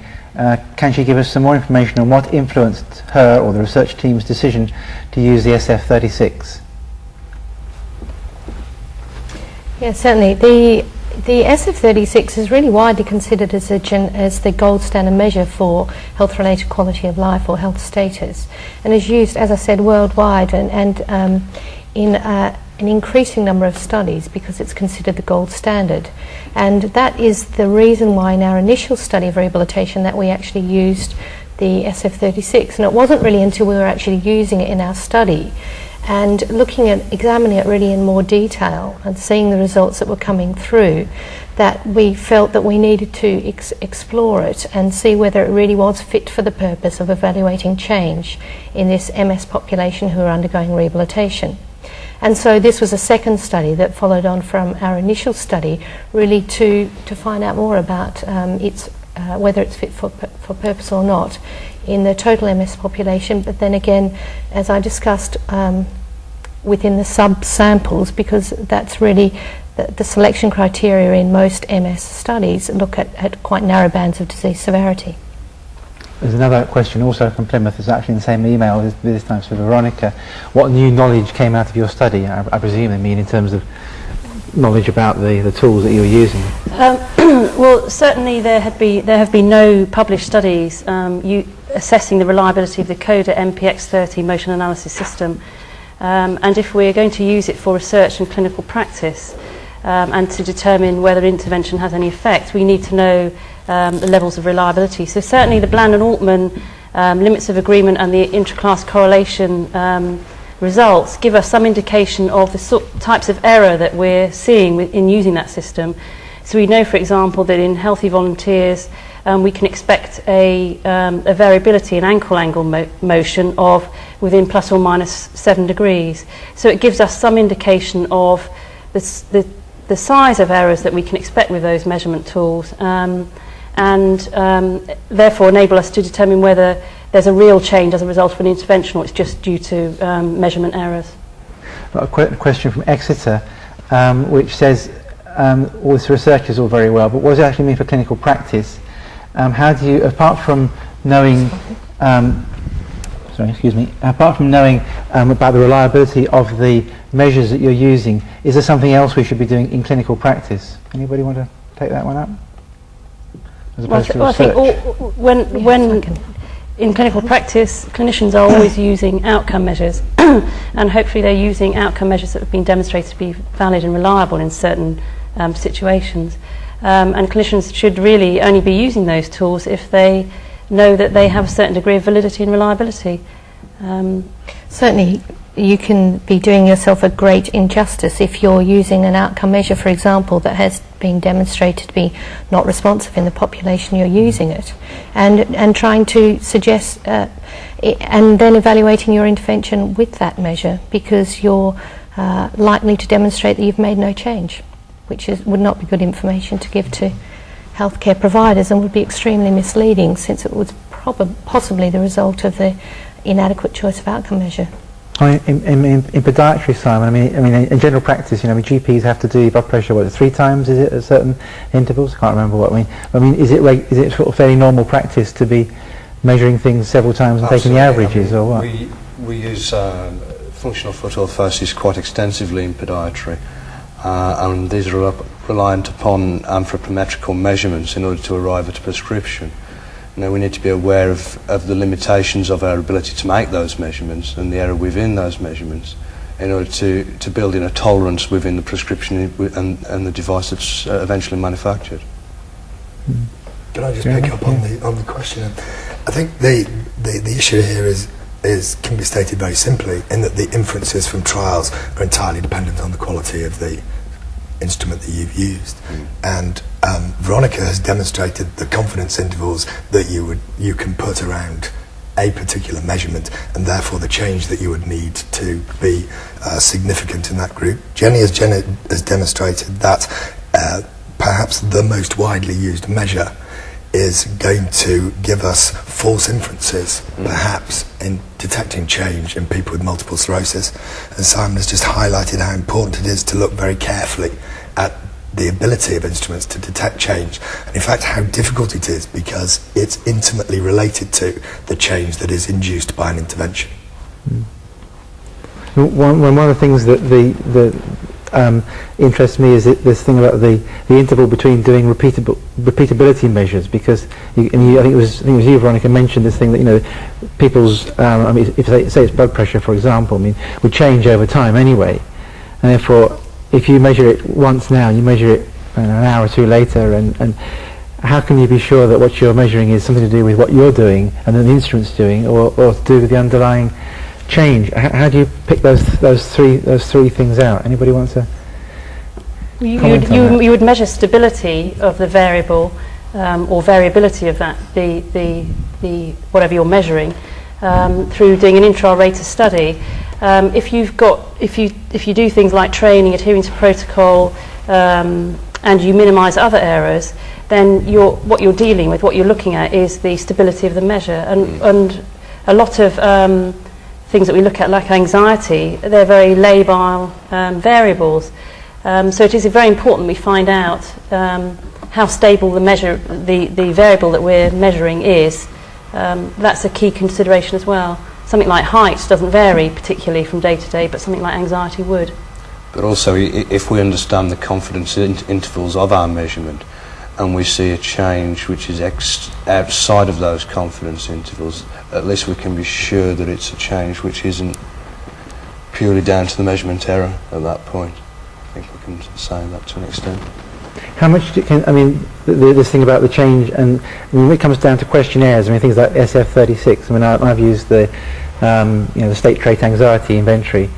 Can she give us some more information on what influenced her or the research team's decision to use the SF36? Yes, certainly. The SF36 is really widely considered as the gold standard measure for health-related quality of life or health status, and is used, as I said, worldwide and in an increasing number of studies because it's considered the gold standard. And that is the reason why in our initial study of rehabilitation that we actually used the SF36. And it wasn't really until we were actually using it in our study and examining it really in more detail and seeing the results that were coming through that we felt that we needed to explore it and see whether it really was fit for the purpose of evaluating change in this MS population who are undergoing rehabilitation. And so this was a second study that followed on from our initial study, really to find out more about whether it's fit for purpose or not in the total MS population, but then again, as I discussed, within the sub-samples, because that's really the selection criteria in most MS studies look at quite narrow bands of disease severity. There's another question also from Plymouth. It's actually in the same email, this time for Veronica. What new knowledge came out of your study? I presume they mean in terms of knowledge about the tools that you were using. Well, certainly there have been no published studies assessing the reliability of the CODA MPX30 motion analysis system. And if we're going to use it for research and clinical practice and to determine whether intervention has any effect, we need to know the levels of reliability. So certainly the Bland and Altman limits of agreement and the intra-class correlation results give us some indication of the types of error that we're seeing in using that system. So we know, for example, that in healthy volunteers we can expect a variability in ankle angle motion of within plus or minus 7 degrees. So it gives us some indication of the size of errors that we can expect with those measurement tools. and therefore enable us to determine whether there's a real change as a result of an intervention or it's just due to measurement errors. A question from Exeter, which says, all this research is all very well, but what does it actually mean for clinical practice? How do you, apart from knowing, apart from knowing about the reliability of the measures that you're using, is there something else we should be doing in clinical practice? Anybody want to take that one up? As opposed to research? I think when in clinical practice, clinicians are always using outcome measures, and hopefully they're using outcome measures that have been demonstrated to be valid and reliable in certain situations. And clinicians should really only be using those tools if they know that they have a certain degree of validity and reliability. Certainly, you can be doing yourself a great injustice if you're using an outcome measure, for example, that has been demonstrated to be not responsive in the population you're using it, and trying to suggest and then evaluating your intervention with that measure, because you're likely to demonstrate that you've made no change, which would not be good information to give to healthcare providers and would be extremely misleading, since it was possibly the result of the inadequate choice of outcome measure. I mean, in podiatry, Simon, I mean, in general practice, GPs have to do blood pressure, 3 times, is it, at certain intervals? I can't remember what I mean. I mean, is it sort of fairly normal practice to be measuring things several times and taking the averages, or what? We use functional foot orthosis quite extensively in podiatry, and these are reliant upon anthropometrical measurements in order to arrive at a prescription. We need to be aware of the limitations of our ability to make those measurements and the error within those measurements in order to build in a tolerance within the prescription and the device that's eventually manufactured. Can I just pick up on the question? I think the issue here can be stated very simply, in that the inferences from trials are entirely dependent on the quality of the instrument that you've used, and Veronica has demonstrated the confidence intervals that you can put around a particular measurement, and therefore the change that you would need to be significant in that group. Jenny has demonstrated that perhaps the most widely used measure is going to give us false inferences, perhaps in detecting change in people with multiple sclerosis. And Simon has just highlighted how important it is to look very carefully at the ability of instruments to detect change, and in fact how difficult it is, because it's intimately related to the change that is induced by an intervention. One of the things that interests me is this thing about the interval between doing repeatability measures, because I think it was you, Veronica, mentioned this thing that people's I mean, if say it's blood pressure, for example, would change over time anyway, and therefore if you measure it once now, you measure it an hour or two later, and how can you be sure that what you're measuring is something to do with what you're doing and then the instrument's doing, or to do with the underlying change? How do you pick those three things out? Anybody want to? You would measure stability of the variable or variability of that the whatever you're measuring through doing an intra-rater study. If you do things like training, adhering to protocol, and you minimise other errors, then what you're dealing with, what you're looking at, is the stability of the measure. And a lot of things that we look at, like anxiety, they're very labile variables. So it is very important we find out how stable the variable that we're measuring is. That's a key consideration as well. Something like height doesn't vary particularly from day to day, but something like anxiety would. But also, if we understand the confidence intervals of our measurement, and we see a change which is outside of those confidence intervals, at least we can be sure that it's a change which isn't purely down to the measurement error at that point. I think we can say that to an extent. How much this thing about the change, and when it comes down to questionnaires, things like SF36, I've used the state trait anxiety inventory,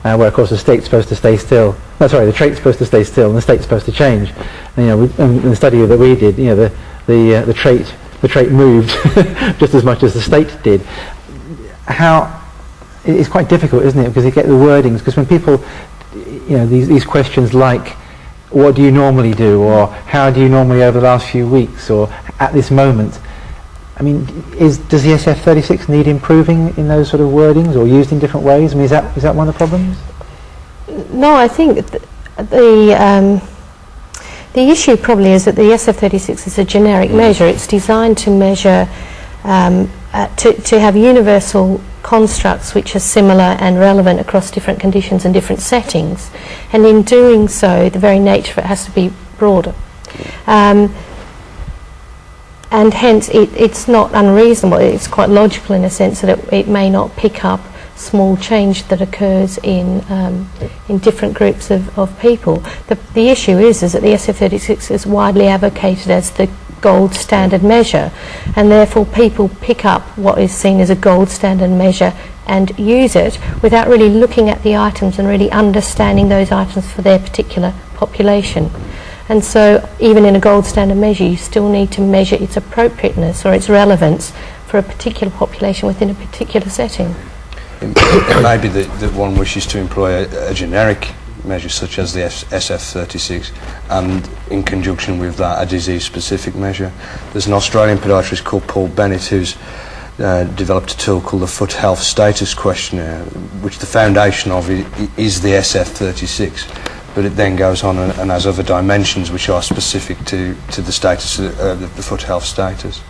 where of course the state's supposed to stay still. No, sorry, the trait's supposed to stay still and the state's supposed to change. And, in the study that we did, the trait moved just as much as the state did. It's quite difficult, isn't it? Because you get the wordings. Because when people, these questions like, what do you normally do, or how do you normally over the last few weeks, or at this moment. I mean, does the SF36 need improving in those sort of wordings or used in different ways? I mean, is that one of the problems? No, I think the issue probably is that the SF36 is a generic measure. It's designed to measure, to have universal constructs which are similar and relevant across different conditions and different settings. And in doing so, the very nature of it has to be broader. And hence, it's not unreasonable. It's quite logical in a sense that it may not pick up small change that occurs in different groups of people. The issue is that the SF36 is widely advocated as the gold standard measure, and therefore people pick up what is seen as a gold standard measure and use it without really looking at the items and really understanding those items for their particular population. And so even in a gold standard measure, you still need to measure its appropriateness or its relevance for a particular population within a particular setting. It may be that one wishes to employ a generic measure such as the SF36, and in conjunction with that a disease-specific measure. There's an Australian podiatrist called Paul Bennett who's developed a tool called the Foot Health Status Questionnaire, which the foundation of is the SF36, but it then goes on and has other dimensions which are specific to the status of the foot health status.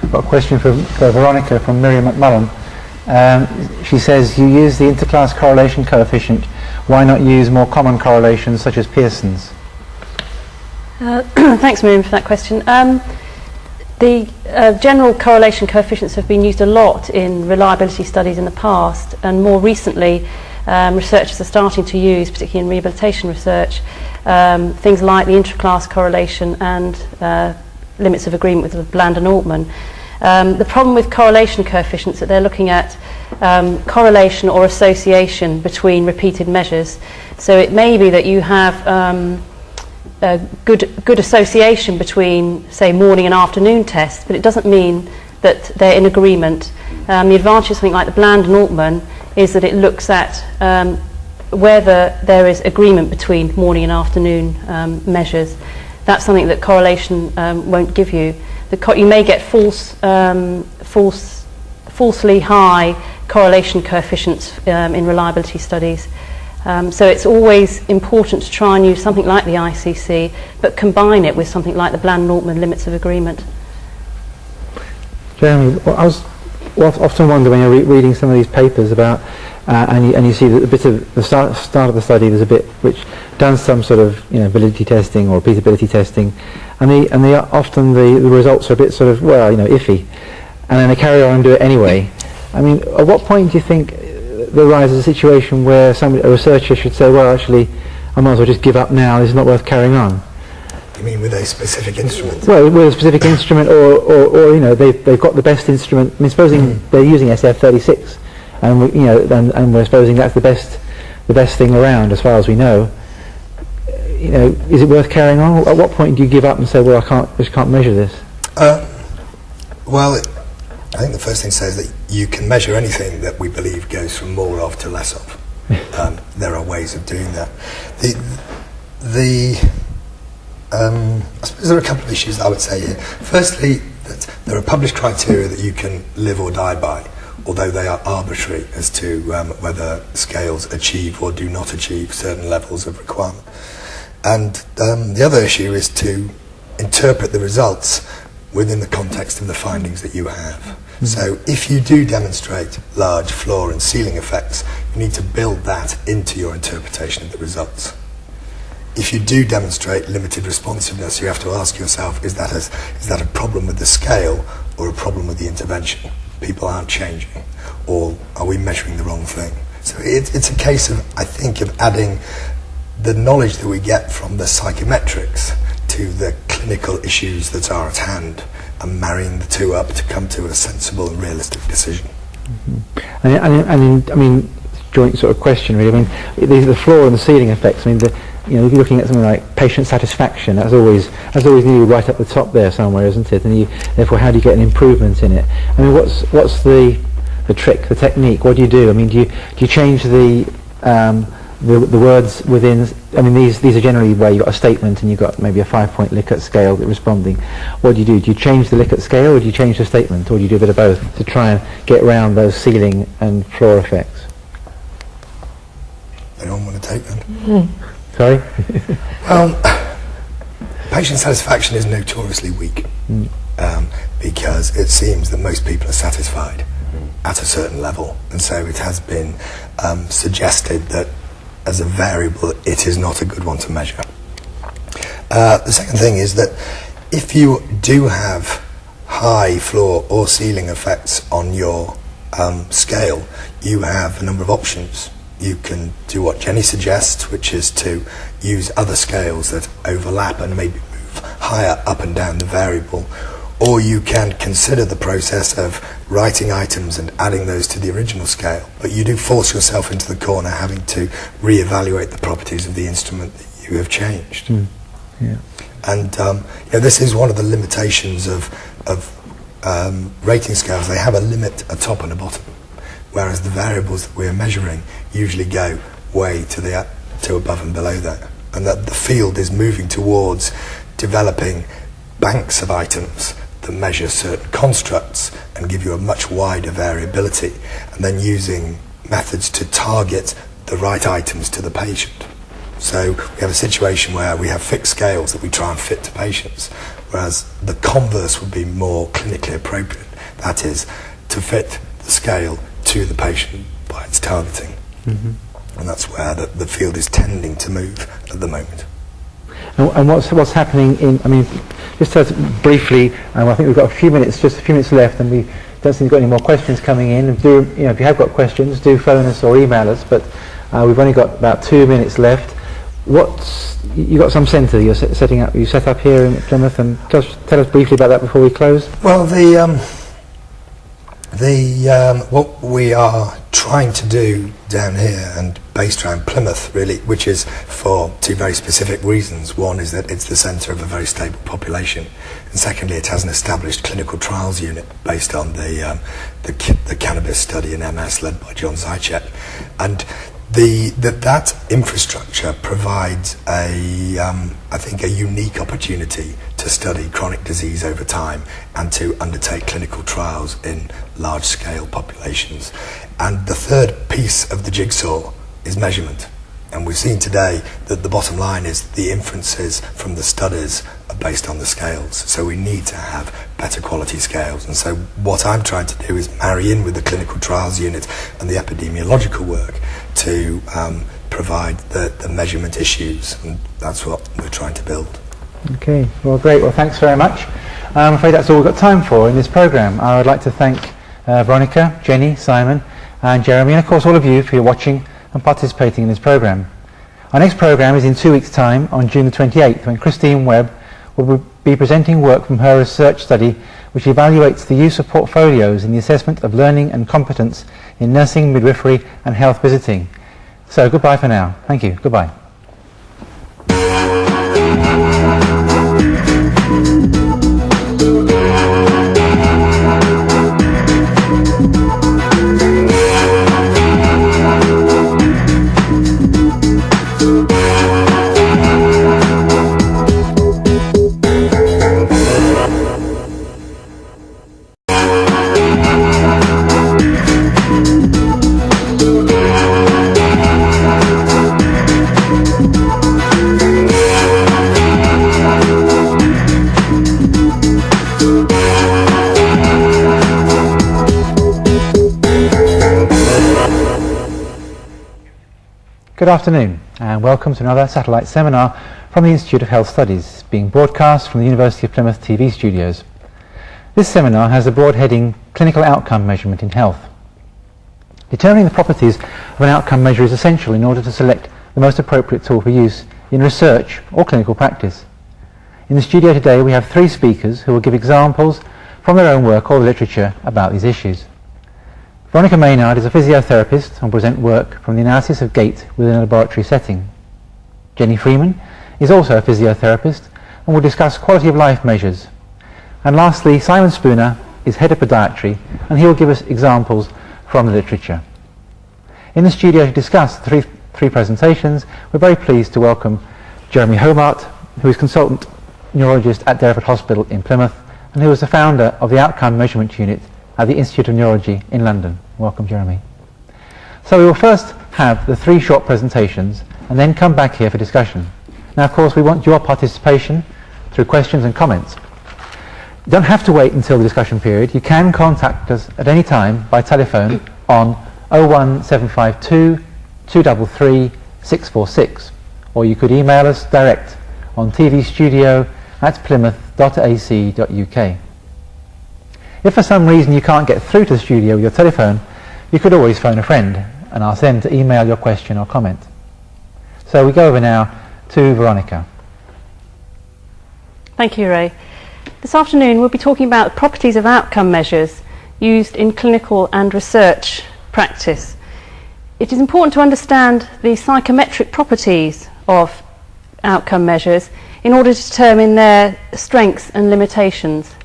I've got a question for Veronica from Miriam McMullen. She says, you use the interclass correlation coefficient. Why not use more common correlations such as Pearson's? Thanks, Miriam, for that question. The general correlation coefficients have been used a lot in reliability studies in the past, and more recently researchers are starting to use, particularly in rehabilitation research, things like the intraclass correlation and limits of agreement with Bland and Altman. The problem with correlation coefficients is that they're looking at correlation or association between repeated measures. So it may be that you have a good association between, say, morning and afternoon tests, but it doesn't mean that they're in agreement. The advantage of something like the Bland and Altman is that it looks at whether there is agreement between morning and afternoon measures. That's something that correlation won't give you. You may get falsely high correlation coefficients in reliability studies. So it's always important to try and use something like the ICC, but combine it with something like the Bland and Altman limits of agreement. Jeremy, I was often wonder when you're reading some of these papers about, and you see that a bit of the start of the study, there's a bit which done some sort of validity testing or repeatability testing, and often the results are a bit sort of iffy, and then they carry on and do it anyway. I mean, at what point do you think there arises a situation where a researcher should say, well, actually, I might as well just give up now. This is not worth carrying on? You mean with a specific instrument? Well, with a specific instrument, or they've got the best instrument. I mean, supposing they're using SF36, and we're supposing that's the best thing around as far as we know. Is it worth carrying on? At what point do you give up and say, well, I just can't measure this? Well, I think the first thing to say is that you can measure anything that we believe goes from more of to less of. There are ways of doing that. I suppose there are a couple of issues that I would say here. Firstly, that there are published criteria that you can live or die by, although they are arbitrary as to whether scales achieve or do not achieve certain levels of requirement. And the other issue is to interpret the results within the context of the findings that you have. So if you do demonstrate large floor and ceiling effects, you need to build that into your interpretation of the results. If you do demonstrate limited responsiveness, you have to ask yourself, is that a problem with the scale or a problem with the intervention? People aren't changing, or are we measuring the wrong thing? So it's a case of, I think, of adding the knowledge that we get from the psychometrics to the clinical issues that are at hand, and marrying the two up to come to a sensible and realistic decision. I mean, joint sort of question really. I mean, the floor and the ceiling effects. I mean, you're looking at something like patient satisfaction. That's always needed right up the top there somewhere, isn't it? And therefore, how do you get an improvement in it? I mean, what's the trick, the technique? What do you do? I mean, do you change the the words within, I mean, these are generally where you've got a statement and you've got maybe a 5-point Likert scale responding. What do you do? Do you change the Likert scale, or do you change the statement, or do you do a bit of both to try and get around those ceiling and floor effects? Anyone want to take that? Sorry? Well, patient satisfaction is notoriously weak because it seems that most people are satisfied at a certain level, and so it has been suggested that as a variable it is not a good one to measure. The second thing is that if you do have high floor or ceiling effects on your scale, you have a number of options. You can do what Jenny suggests, which is to use other scales that overlap and maybe move higher up and down the variable, or you can consider the process of writing items and adding those to the original scale, but you do force yourself into the corner having to re-evaluate the properties of the instrument that you have changed. Yeah. And this is one of the limitations of rating scales. They have a limit, a top and a bottom, whereas the variables that we're measuring usually go way to above and below that, and that the field is moving towards developing banks of items that measure certain constructs and give you a much wider variability, and then using methods to target the right items to the patient. So we have a situation where we have fixed scales that we try and fit to patients, whereas the converse would be more clinically appropriate, that is, to fit the scale to the patient by its targeting. And that's where the field is tending to move at the moment. And what's happening in, I mean, just briefly, I think we've got just a few minutes left, and we don't think we've got any more questions coming in. And if you have got questions, do phone us or email us, but we've only got about 2 minutes left. You got some centre you're setting up, you set up here in Plymouth, and just tell us briefly about that before we close. Well, what we are trying to do down here and based around Plymouth, really, which is for two very specific reasons. One is that it's the centre of a very stable population, and secondly, it has an established clinical trials unit based on the cannabis study in MS led by John Zychek, and that infrastructure provides I think a unique opportunity to study chronic disease over time and to undertake clinical trials in large-scale populations. And the third piece of the jigsaw is measurement. And we've seen today that the bottom line is the inferences from the studies are based on the scales. So we need to have better quality scales. And so what I'm trying to do is marry in with the clinical trials unit and the epidemiological work to provide the measurement issues. And that's what we're trying to build. Okay, well, great. Well, thanks very much. I'm afraid that's all we've got time for in this programme. I would like to thank Veronica, Jenny, Simon and Jeremy, and of course all of you for your watching and participating in this programme. Our next programme is in 2 weeks' time on June the 28th, when Christine Webb will be presenting work from her research study which evaluates the use of portfolios in the assessment of learning and competence in nursing, midwifery and health visiting. So goodbye for now. Thank you. Goodbye. Good afternoon and welcome to another satellite seminar from the Institute of Health Studies, being broadcast from the University of Plymouth TV studios. This seminar has the broad heading Clinical Outcome Measurement in Health. Determining the properties of an outcome measure is essential in order to select the most appropriate tool for use in research or clinical practice. In the studio today we have 3 speakers who will give examples from their own work or the literature about these issues. Veronica Nard is a physiotherapist and will present work from the analysis of gait within a laboratory setting. Jenny Freeman is also a physiotherapist and will discuss quality of life measures. And lastly, Simon Spooner is head of podiatry and he will give us examples from the literature. In the studio to discuss the 3 presentations, we're very pleased to welcome Jeremy Homart, who is consultant neurologist at Derriford Hospital in Plymouth and who is the founder of the Outcome Measurement Unit at the Institute of Neurology in London. Welcome, Jeremy. So we will first have the 3 short presentations and then come back here for discussion. Now, of course, we want your participation through questions and comments. You don't have to wait until the discussion period. You can contact us at any time by telephone on 01752 233 646, or you could email us direct on tvstudio@plymouth.ac.uk. If for some reason you can't get through to the studio with your telephone, you could always phone a friend and ask them to email your question or comment. So we go over now to Veronica. Thank you, Ray. This afternoon we'll be talking about the properties of outcome measures used in clinical and research practice. It is important to understand the psychometric properties of outcome measures in order to determine their strengths and limitations.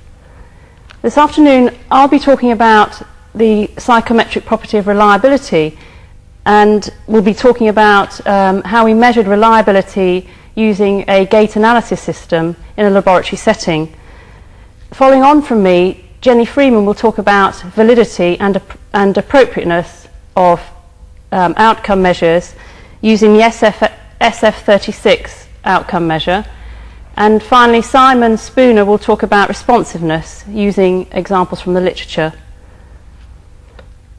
This afternoon I'll be talking about the psychometric property of reliability, and we'll be talking about how we measured reliability using a gait analysis system in a laboratory setting. Following on from me, Jenny Freeman will talk about validity and appropriateness of outcome measures using the SF36 outcome measure. And finally, Simon Spooner will talk about responsiveness using examples from the literature.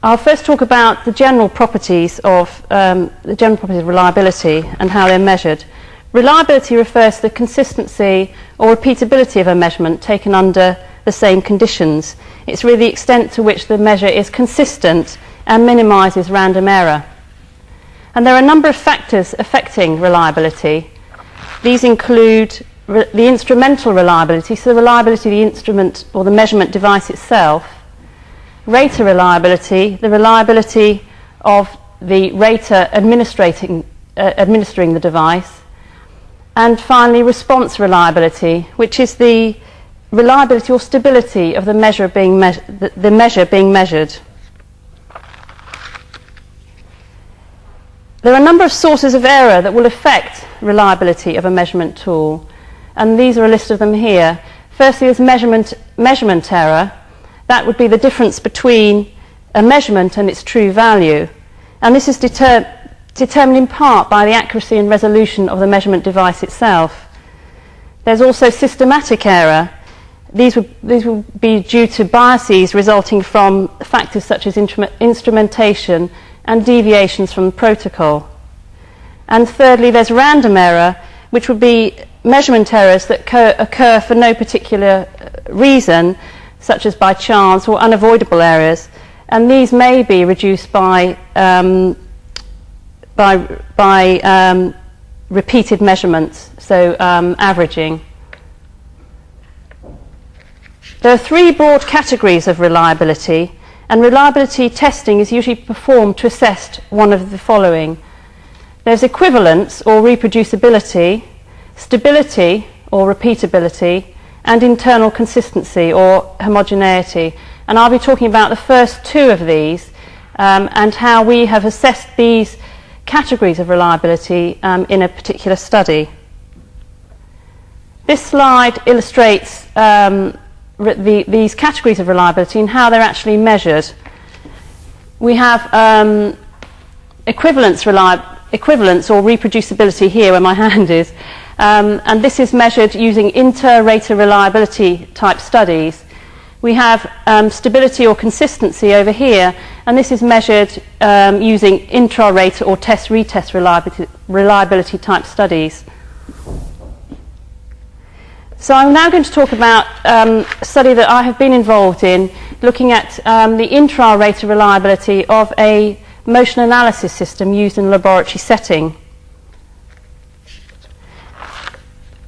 I'll first talk about the general properties of reliability and how they're measured. Reliability refers to the consistency or repeatability of a measurement taken under the same conditions. It's really the extent to which the measure is consistent and minimises random error. And there are a number of factors affecting reliability. These include the instrumental reliability, so the reliability of the instrument or the measurement device itself; rater reliability, the reliability of the rater administering the device; and finally response reliability, which is the reliability or stability of the measure being measured. There are a number of sources of error that will affect reliability of a measurement tool, and these are a list of them here. Firstly, there's measurement error. That would be the difference between a measurement and its true value, and this is determined in part by the accuracy and resolution of the measurement device itself. There's also systematic error. These will be due to biases resulting from factors such as instrumentation and deviations from the protocol. And thirdly, there's random error, which would be measurement errors that occur for no particular reason, such as by chance or unavoidable errors, and these may be reduced by repeated measurements, so averaging. There are 3 broad categories of reliability, and reliability testing is usually performed to assess one of the following. There's equivalence or reproducibility, stability or repeatability, and internal consistency or homogeneity. And I'll be talking about the first 2 of these and how we have assessed these categories of reliability in a particular study. This slide illustrates these categories of reliability and how they're actually measured. We have equivalence or reproducibility here where my hand is, and this is measured using inter-rater reliability type studies. We have stability or consistency over here, and this is measured using intra-rater or test-retest reliability type studies. So I'm now going to talk about a study that I have been involved in, looking at the intra-rater reliability of a motion analysis system used in a laboratory setting.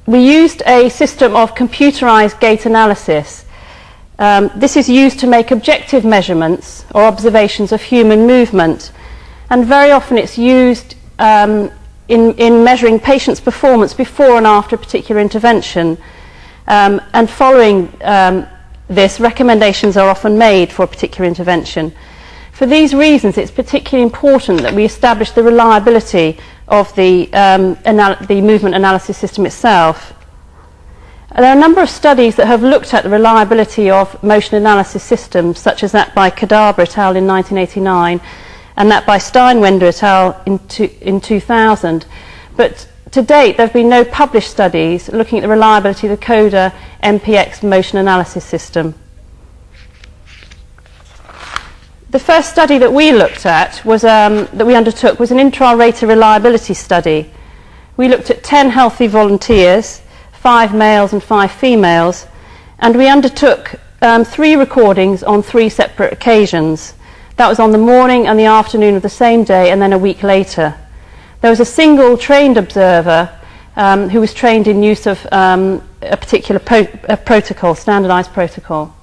We used a system of computerized gait analysis. This is used to make objective measurements or observations of human movement, and very often it's used in measuring patients' performance before and after a particular intervention. And following this, recommendations are often made for a particular intervention. For these reasons, it's particularly important that we establish the reliability of the movement analysis system itself. There are a number of studies that have looked at the reliability of motion analysis systems, such as that by Kadabra et al. In 1989 and that by Steinwender et al. in 2000. But to date, there have been no published studies looking at the reliability of the CODA MPX motion analysis system. The first study that we looked at was, that we undertook was an intra-rater reliability study. We looked at 10 healthy volunteers, 5 males and 5 females, and we undertook 3 recordings on 3 separate occasions. That was on the morning and the afternoon of the same day, and then a week later. There was a single trained observer who was trained in use of a particular protocol, standardized protocol.